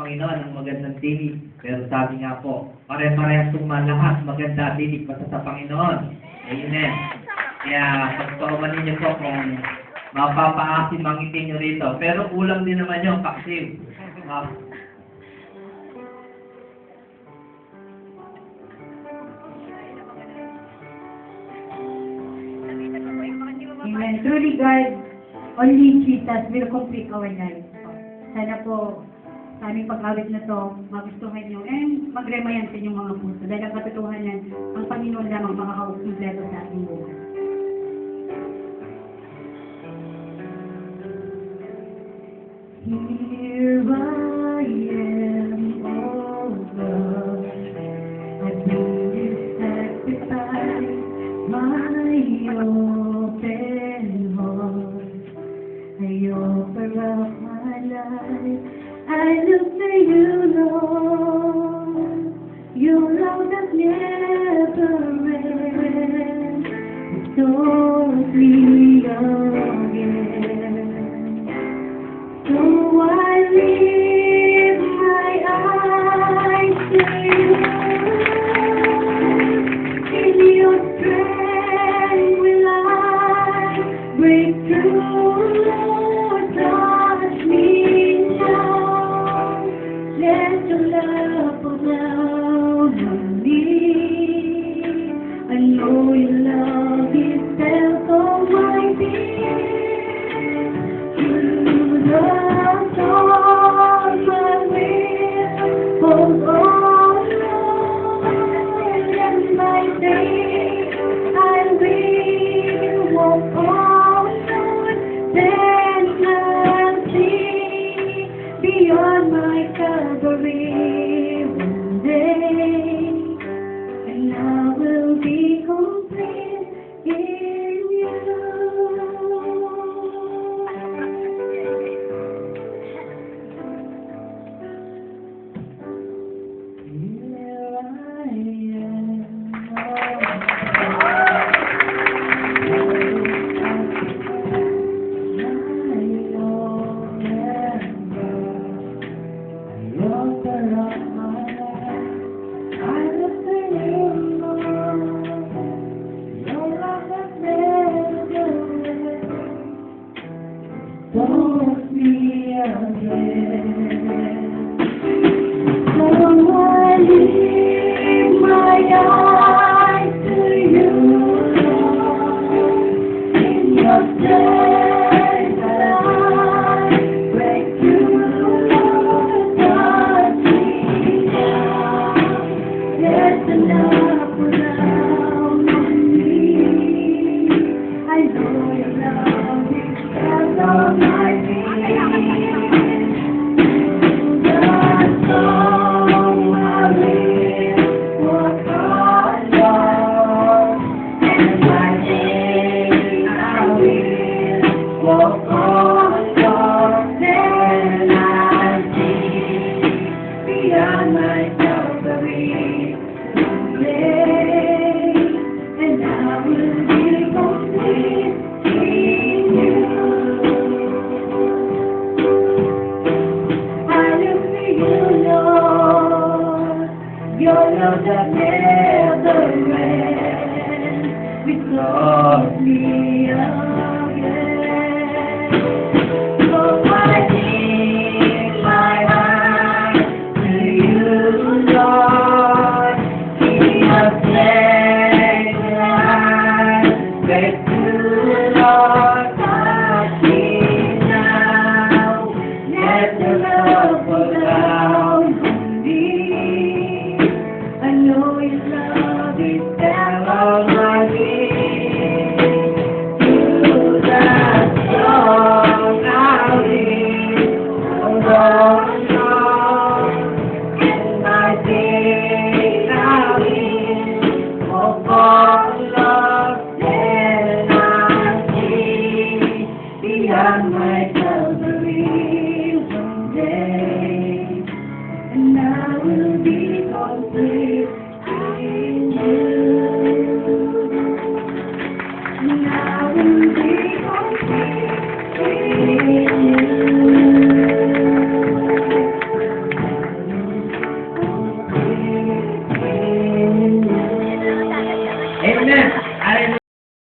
Panginoon ang magandang tinig. Pero sabi nga po, pare-parehas lahat maganda tinig basta sa Panginoon. Amen. Kaya pagpaumanin niyo po kung mapapaasim ang ngiti niyo rito. Pero kulang din naman yung paksim. Amen. Truly, God, only Jesus will complete our lives. Sana po, sa aming pag-awit na to, magustuhan nyo, and magremayan sa inyong mga puso. Dahil ang katotohanan, ang Panginoon lamang makakakumpleto sa ating buhay. Here I am, oh God, I bring this sacrifice, my open heart. I offer up my life, I look to you, Lord. Your love that never ends, restores me again. So I lift my eyes to you. In your strength will I break through. Lord, touch me now. Let your love fall down on me. I know your love is felt on my feet. The storm I will hold on, Lord, and by day I will walk on, Lord, then I'll see beyond my Calvary one day, and I will be complete in you. Don't be again. So I lift my eyes to you, Lord. In your strength I break through, Lord, touch me now. Let the love fall down on me. I know your love is felt on my feet. Your love that never ends, restores me again. So I lift my eyes to you, Lord. In your strength I break through, Lord, touch me now. Let the love fall down on me. I know your love is down on my feet. Through the storm I will hold on, and my day I will walk on, Lord, then I'll see beyond my Calvary one day, and I will be complete in you. And I will be complete in you. Amen.